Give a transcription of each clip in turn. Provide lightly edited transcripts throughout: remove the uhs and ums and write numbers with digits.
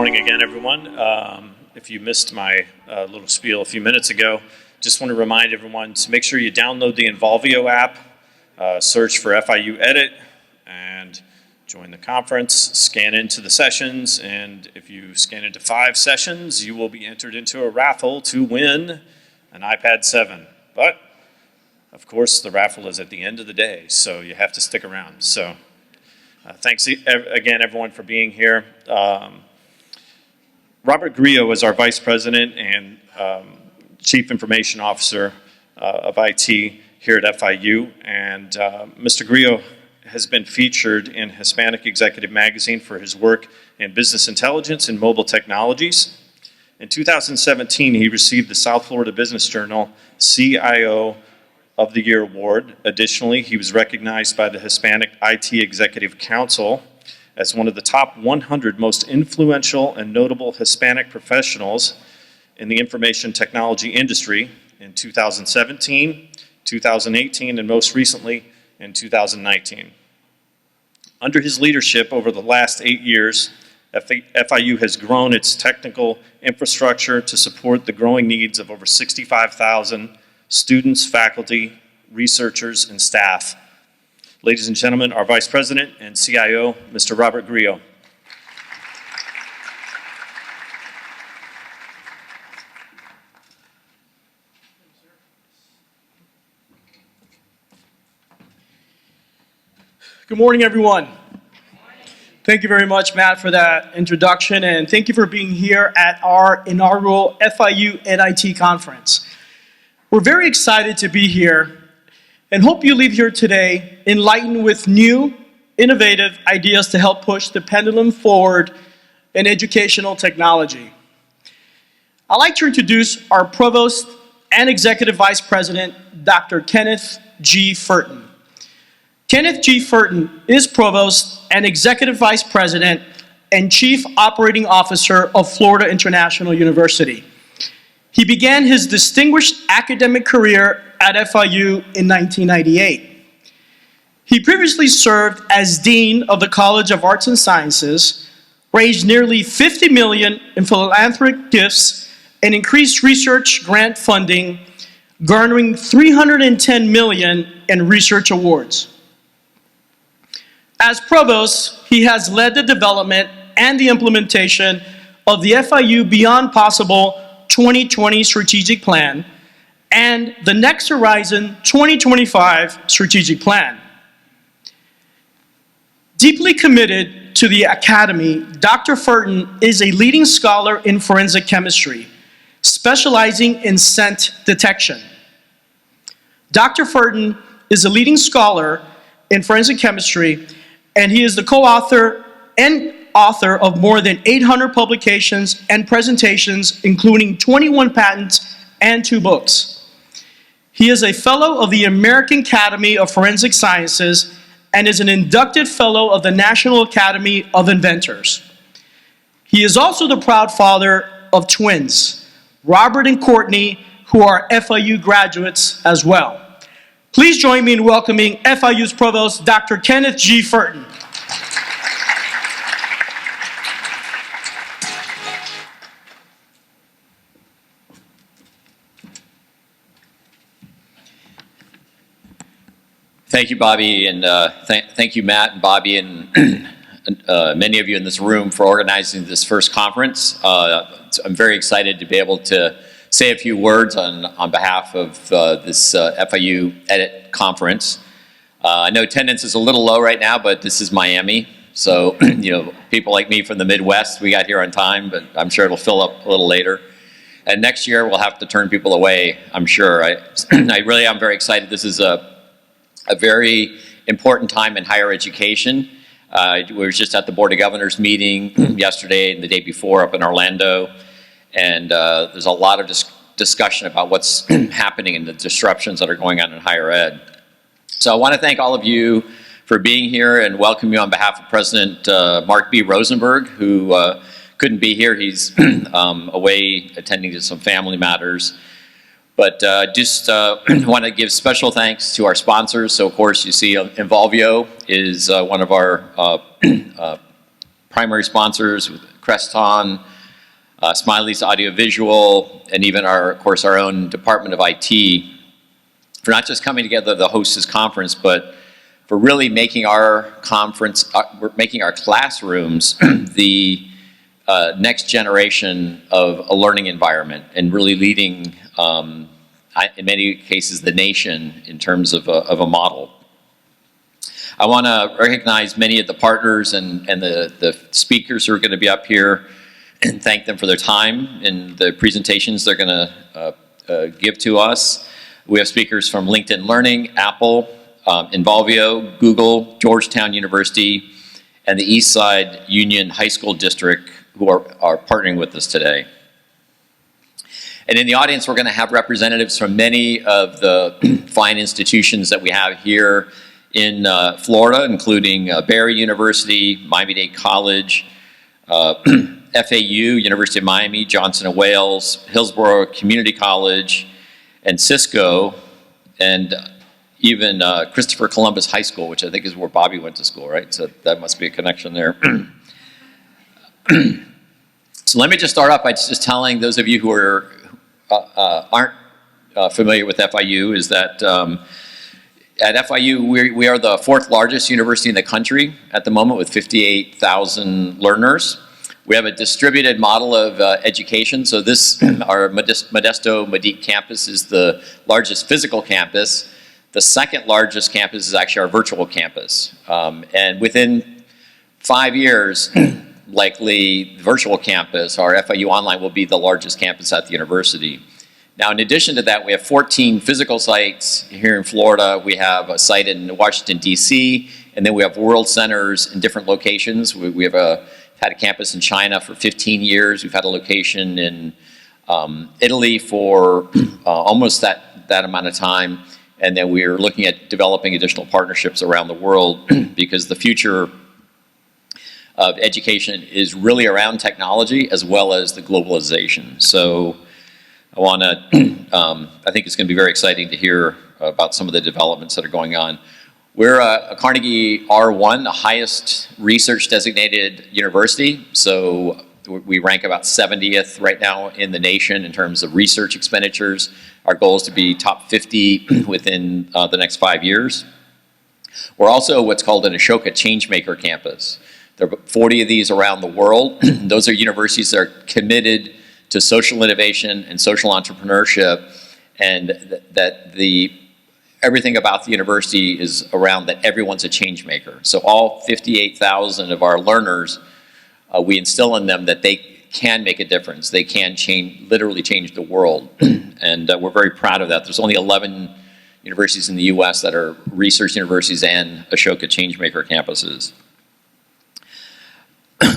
morning again, everyone. If you missed my little spiel a few minutes ago, just want to remind everyone to make sure you download the Involvio app, search for FIU EdIT, and join the conference, scan into the sessions, and if you scan into 5 sessions, you will be entered into a raffle to win an iPad 7. But, of course, the raffle is at the end of the day, so you have to stick around. So, thanks again, everyone, for being here. Robert Grillo is our Vice President and Chief Information Officer of IT here at FIU, and Mr. Grillo has been featured in Hispanic Executive Magazine for his work in business intelligence and mobile technologies. In 2017, he received the South Florida Business Journal CIO of the Year Award. Additionally, he was recognized by the Hispanic IT Executive Council as one of the top 100 most influential and notable Hispanic professionals in the information technology industry in 2017, 2018, and most recently in 2019. Under his leadership over the last 8 years, FIU has grown its technical infrastructure to support the growing needs of over 65,000 students, faculty, researchers, and staff. Ladies and gentlemen, our Vice President and CIO, Mr. Robert Grillo. Good morning, everyone. Thank you very much, Matt, for that introduction, and thank you for being here at our inaugural FIU EdIT conference. We're very excited to be here and hope you leave here today enlightened with new, innovative ideas to help push the pendulum forward in educational technology. I'd like to introduce our Provost and Executive Vice President, Dr. Kenneth G Fern. Kenneth G Fern is Provost and Executive Vice President and Chief Operating Officer of Florida International University. He began his distinguished academic career at FIU in 1998. He previously served as Dean of the College of Arts and Sciences, raised nearly $50 million in philanthropic gifts, and increased research grant funding, garnering $310 million in research awards. As Provost, he has led the development and the implementation of the FIU Beyond Possible 2020 Strategic Plan and the Next Horizon 2025 Strategic Plan. Deeply committed to the academy, Dr. Fern is a leading scholar in forensic chemistry, specializing in scent detection. Dr. Fern is a leading scholar in forensic chemistry, and he is the co-author and author of more than 800 publications and presentations, including 21 patents and 2 books. He is a fellow of the American Academy of Forensic Sciences and is an inducted fellow of the National Academy of Inventors. He is also the proud father of twins, Robert and Courtney, who are FIU graduates as well. Please join me in welcoming FIU's Provost, Dr. Kenneth G Fern. Thank you, Bobby, and thank you, Matt and Bobby, and many of you in this room for organizing this first conference. I'm very excited to be able to say a few words on behalf of this FIU EdIT conference. I know attendance is a little low right now, but this is Miami, so people like me from the Midwest, we got here on time, but I'm sure it'll fill up a little later. And next year we'll have to turn people away, I'm sure. I really am very excited. This is a very important time in higher education. We were just at the Board of Governors meeting yesterday and the day before up in Orlando, and there's a lot of discussion about what's happening and the disruptions that are going on in higher ed. So I want to thank all of you for being here and welcome you on behalf of President Mark B. Rosenberg, who couldn't be here. He's away attending to some family matters. But just want to give special thanks to our sponsors. So of course you see Involvio is one of our primary sponsors with Creston, Smiley's Audiovisual, and even of course, our own Department of IT, for not just coming together to host this conference, but for really making our conference, making our classrooms the next generation of a learning environment, and really leading, in many cases, the nation in terms of a model. I want to recognize many of the partners and the speakers who are going to be up here, and thank them for their time and the presentations they're going to give to us. We have speakers from LinkedIn Learning, Apple, Involvio, Google, Georgetown University, and the Eastside Union High School District, who are partnering with us today. And in the audience, we're going to have representatives from many of the fine institutions that we have here in Florida, including Barry University, Miami-Dade College, FIU, University of Miami, Johnson & Wales, Hillsborough Community College, and Cisco, and even Christopher Columbus High School, which I think is where Bobby went to school, right? So that must be a connection there. So let me just start off by just telling those of you who aren't familiar with FIU is that at FIU, we are the 4th largest university in the country at the moment with 58,000 learners. We have a distributed model of education. So this, our Modesto Medique campus is the largest physical campus. The 2nd largest campus is actually our virtual campus. And within 5 years, likely the virtual campus, our FIU Online, will be the largest campus at the university. Now, in addition to that, we have 14 physical sites here in Florida. We have a site in Washington, D.C., and then we have world centers in different locations. We have had a campus in China for 15 years. We've had a location in Italy for almost that amount of time. And then we're looking at developing additional partnerships around the world because the future of education is really around technology as well as the globalization. So I want to, I think it's going to be very exciting to hear about some of the developments that are going on. We're a Carnegie R1, the highest research designated university. So we rank about 70th right now in the nation in terms of research expenditures. Our goal is to be top 50 within the next 5 years. We're also what's called an Ashoka Changemaker campus. There are 40 of these around the world. Those are universities that are committed to social innovation and social entrepreneurship, and everything about the university is around that everyone's a change maker. So all 58,000 of our learners, we instill in them that they can make a difference. They can literally change the world. And we're very proud of that. There's only 11 universities in the US that are research universities and Ashoka Changemaker campuses.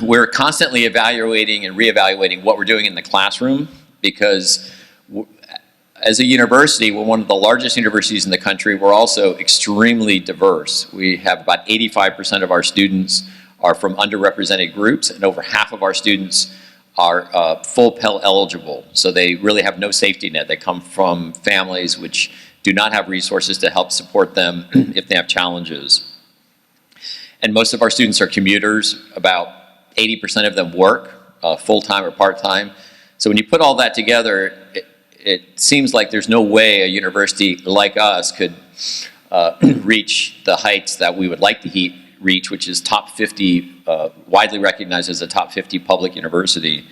We're constantly evaluating and reevaluating what we're doing in the classroom because as a university, we're one of the largest universities in the country. We're also extremely diverse. We have about 85% of our students are from underrepresented groups, and over half of our students are full Pell eligible. So they really have no safety net. They come from families which do not have resources to help support them if they have challenges. And most of our students are commuters. About 80% of them work full-time or part-time. So when you put all that together, it seems like there's no way a university like us could reach the heights that we would like to reach, which is top 50, widely recognized as a top 50 public university.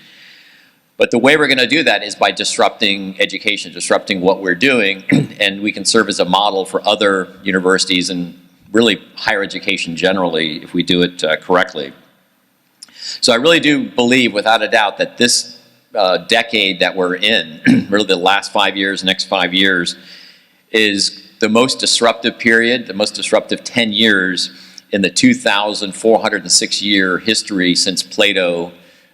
But the way we're going to do that is by disrupting education, disrupting what we're doing, and we can serve as a model for other universities and really higher education generally if we do it correctly. So I really do believe, without a doubt, that this decade that we're in, really the last 5 years, next 5 years, is the most disruptive period, the most disruptive 10 years in the 2,406-year history since Plato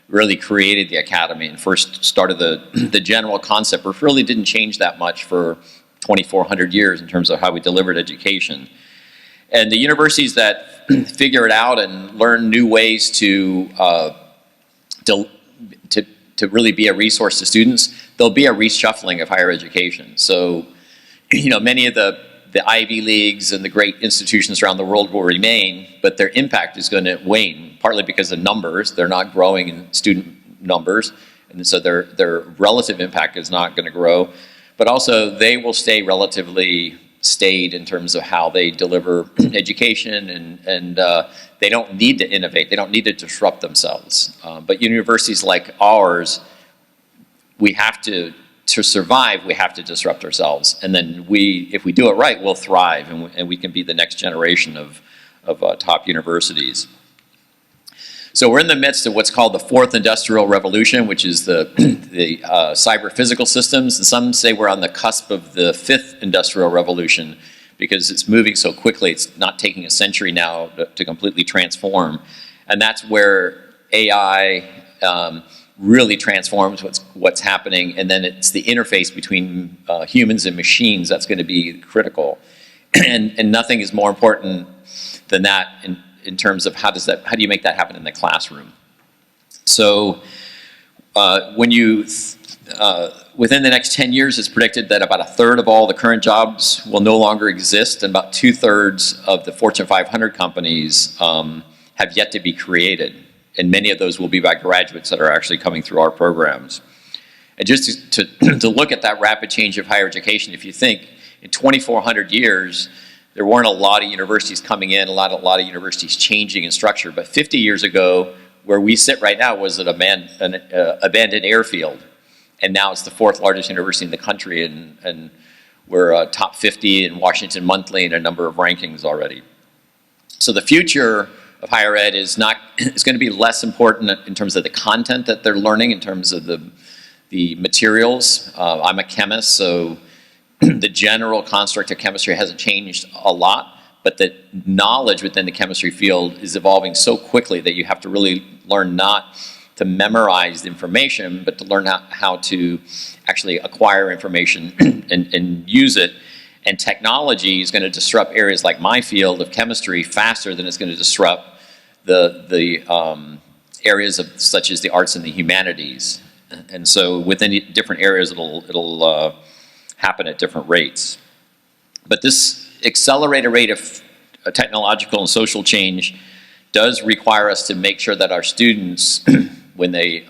really created the academy and first started the general concept, but really didn't change that much for 2,400 years in terms of how we delivered education. And the universities that figure it out and learn new ways to really be a resource to students, there'll be a reshuffling of higher education. So, you know, many of the the Ivy Leagues and the great institutions around the world will remain, but their impact is going to wane, partly because of numbers. They're not growing in student numbers, and so their relative impact is not going to grow. But also, they will stay relatively staid in terms of how they deliver education, and they don't need to innovate. They don't need to disrupt themselves. But universities like ours, we have to survive, we have to disrupt ourselves. And then if we do it right, we'll thrive, and we can be the next generation of top universities. So we're in the midst of what's called the fourth industrial revolution, which is the cyber physical systems. And some say we're on the cusp of the fifth industrial revolution because it's moving so quickly. It's not taking a century now to completely transform. And that's where AI really transforms what's happening. And then it's the interface between humans and machines that's going to be critical. And nothing is more important than that in terms of how do you make that happen in the classroom. So when within the next 10 years, it's predicted that about 1/3 of all the current jobs will no longer exist, and about 2/3 of the Fortune 500 companies have yet to be created. And many of those will be by graduates that are actually coming through our programs. And just to look at that rapid change of higher education, if you think in 2,400 years, there weren't a lot of universities coming in, a lot of universities changing in structure. But 50 years ago, where we sit right now was an abandoned airfield. And now it's the 4th largest university in the country, and we're top 50 in Washington Monthly and a number of rankings already. So the future of higher ed is going to be less important in terms of the content that they're learning, in terms of the materials. I'm a chemist, so the general construct of chemistry hasn't changed a lot, but the knowledge within the chemistry field is evolving so quickly that you have to really learn not to memorize the information, but to learn how to actually acquire information and use it. And technology is going to disrupt areas like my field of chemistry faster than it's going to disrupt the areas such as the arts and the humanities. And so within different areas, it'll happen at different rates. But this accelerated rate of technological and social change does require us to make sure that our students,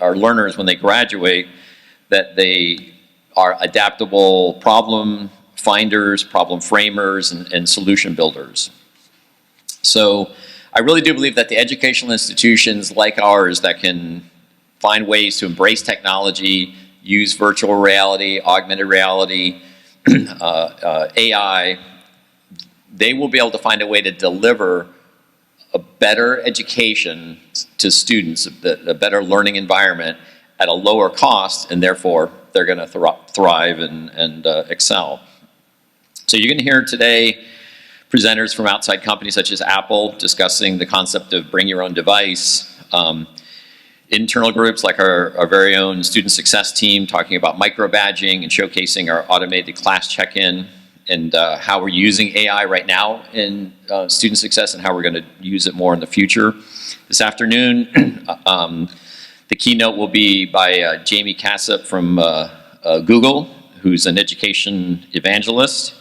our learners, when they graduate, that they are adaptable problem finders, problem framers, and solution builders. So I really do believe that the educational institutions like ours that can find ways to embrace technology, use virtual reality, augmented reality, AI, they will be able to find a way to deliver a better education to students, a better learning environment at a lower cost, and therefore they're going to thrive and excel. So you're going to hear today presenters from outside companies such as Apple discussing the concept of bring your own device. Internal groups like our very own student success team talking about micro-badging and showcasing our automated class check-in and how we're using AI right now in student success and how we're going to use it more in the future. This afternoon, the keynote will be by Jamie Cassup from Google, who's an education evangelist.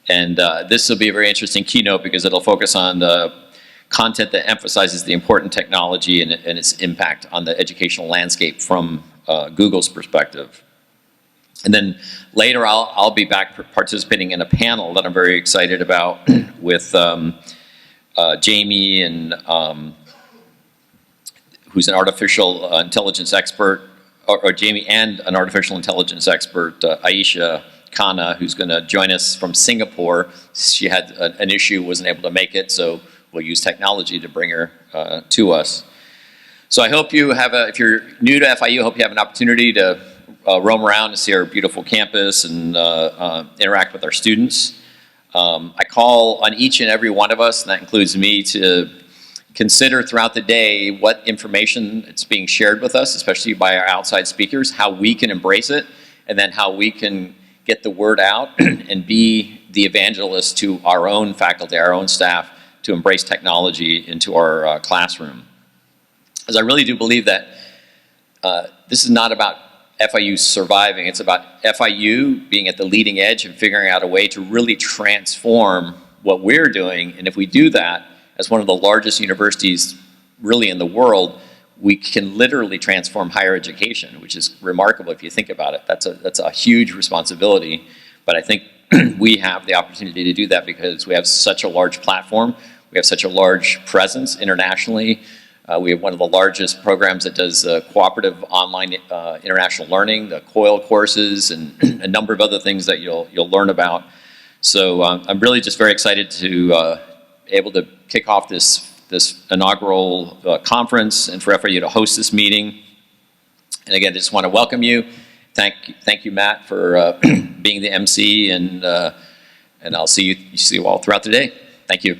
And this will be a very interesting keynote because it'll focus on the content that emphasizes the important technology and its impact on the educational landscape from Google's perspective. And then later I'll be back participating in a panel that I'm very excited about with Jamie and who's an artificial intelligence expert, or Jamie and an artificial intelligence expert, Aisha Khanna, who's going to join us from Singapore. She had an issue, wasn't able to make it, so we'll use technology to bring her to us. So I hope you have if you're new to FIU, I hope you have an opportunity to roam around and see our beautiful campus and interact with our students. I call on each and every one of us, and that includes me, to consider throughout the day what information is being shared with us, especially by our outside speakers, how we can embrace it, and then how we can get the word out and be the evangelist to our own faculty, our own staff, to embrace technology into our classroom. As I really do believe that this is not about FIU surviving. It's about FIU being at the leading edge and figuring out a way to really transform what we're doing. And if we do that, as one of the largest universities really in the world, we can literally transform higher education, which is remarkable if you think about it. That's a huge responsibility. But I think we have the opportunity to do that because we have such a large platform. We have such a large presence internationally. We have one of the largest programs that does cooperative online international learning, the COIL courses, and a number of other things that you'll learn about. So I'm really just very excited to able to kick off this inaugural conference and for FIU to host this meeting. And again, I just want to welcome you. Thank you, Matt, for being the MC, and I'll see you all throughout the day. Thank you.